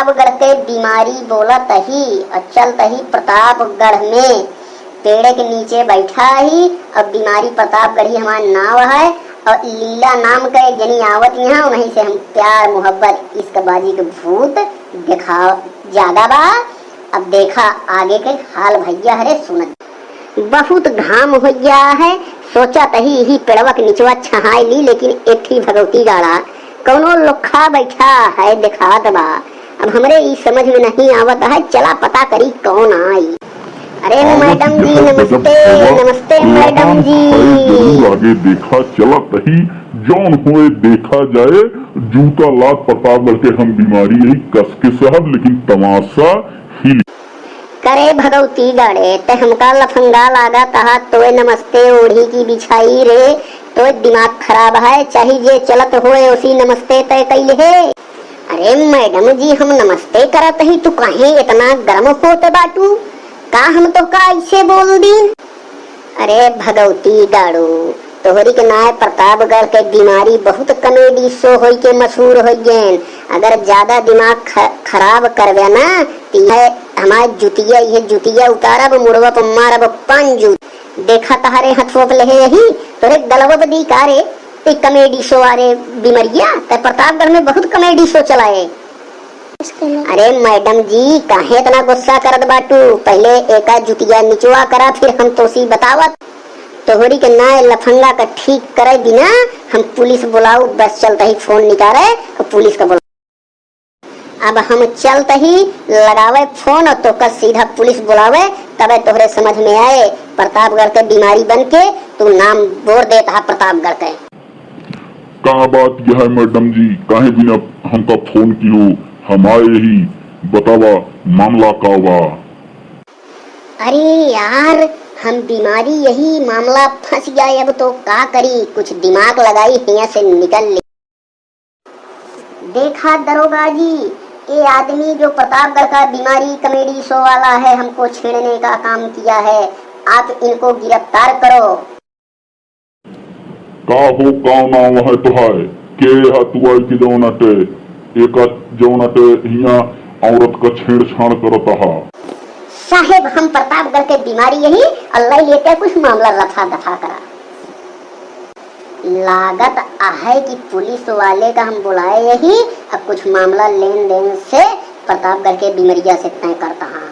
प्रतापगढ़ के बीमारी बोलत ही और चलत ही प्रतापगढ़ में पेड़ के नीचे बैठा ही। अब बीमारी प्रतापगढ़ी हमारा नाव है और लीला नाम का एक जनी आवत यहाँ, वहीं से हम प्यार मोहब्बत इश्क बाजी के भूत देखा ज्यादा बा। अब देखा आगे के हाल भैया हरे सुनत बहुत घाम हो गया है। सोचा तही ही पेड़वा के निचवा छहाई ली, लेकिन एक ही भगवती गाड़ा कौनो लोखा बैठा है दिखात बा। अब हमरे ई समझ में नहीं आवत है, चला पता करी कौन आई। अरे मैडम जी नमस्ते। नमस्ते मैडम जी। आगे देखा चला तही जौन हुए देखा जाए। जूता लात प्रतापगढ़ के हम बीमारी यही कस के साहब, लेकिन तमाशा ही करे भगवती गाड़े ते हमका लफंगा लागा तहा तोय नमस्ते ओढ़ी की बिछाई रे। तो दिमाग खराब है, चाहे जे चलत होए उसी नमस्ते तय कैले है। अरे मैडम जी हम नमस्ते करत ही, तू काहे इतना गर्म होते बाटू? का हम तो का ऐसे बोल दी? अरे भगवती गाड़ू तोहरी के नाय प्रतापगढ़ के बीमारी बहुत कॉमेडी शो होई के मशहूर हो गए। अगर ज्यादा दिमाग खराब करवे ना तो हमारे जुतिया ये जुतिया उतारब मुड़वा पर मारब पंजू। देखा तहारे हथवा पे लहे यही तोरे गलवा पे दी कारे ते कॉमेडी शो आरे बीमारिया ते प्रतापगढ़ में बहुत कॉमेडी शो चलाए। अरे मैडम जी काहे इतना गुस्सा करत बाटू? पहले एका जुतिया निचवा करा फिर हम तोसी बतावत। तोहरी के ना लफंगा का ठीक करे बिना हम पुलिस बुलाऊ, बस चलता ही फोन निकाले और पुलिस का बुला। अब हम चलते ही लगावे फोन और तो का सीधा पुलिस बुलावे, तबे तोहरे समझ में आए प्रतापगढ़ के बीमारी बन के तू नाम बोल देता प्रतापगढ़ के। का बात यह है मैडम जी, काहे बिना हमका फोन कियो? हम आए ही बतावा मामला का हुआ। अरे यार हम बीमारी यही मामला फंस गया, अब तो का करी? कुछ दिमाग लगाई यहाँ से निकल ले। देखा दरोगा जी ये आदमी जो प्रतापगढ़ का बीमारी कॉमेडी शो वाला है हमको छेड़ने का काम किया है, आप इनको गिरफ्तार करो। का हो का नाम है तुहार के हतुआ की जौनटे एक जौनटे हिया औरत का छेड़छाड़ करता है। साहेब हम प्रतापगढ़ के बीमारी यही अल्लाह लेकर कुछ मामला रफा दफा करा। लागत है कि पुलिस वाले का हम बुलाए यही अब कुछ मामला लेन देन से प्रतापगढ़ के बीमारिया से तय करता हाँ।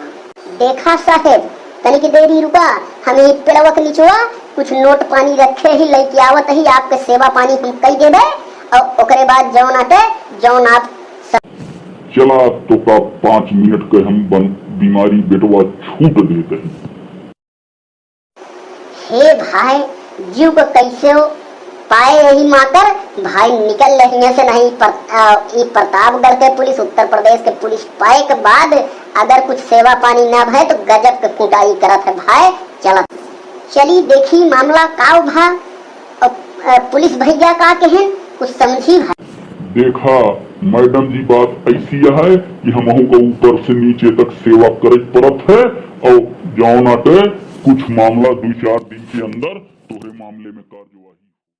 देखा साहेब तनी की देरी रुका, हम ही पेड़वा के निचवा कुछ नोट पानी रखे ही लेके आवत ही, आपके सेवा पानी हम कई देबे और ओकरे बाद जौन आते जौन आप चला तो का 5 मिनट के हम बीमारी बेटवा छूट देते हैं। हे भाई जीव को कैसे हो पाए यही माकर भाई निकल रही से नहीं प्रतापगढ़ के पुलिस उत्तर प्रदेश के पुलिस पाए के बाद अगर कुछ सेवा पानी ना भय तो गजब के कुटाई करत है भाई। चला चली देखी मामला का भा पुलिस भैया का कहें कुछ समझी भाई। देखा मैडम जी बात ऐसी है कि हम को ऊपर से नीचे तक सेवा करे पड़त है और जौन आटे कुछ मामला 2-4 दिन के अंदर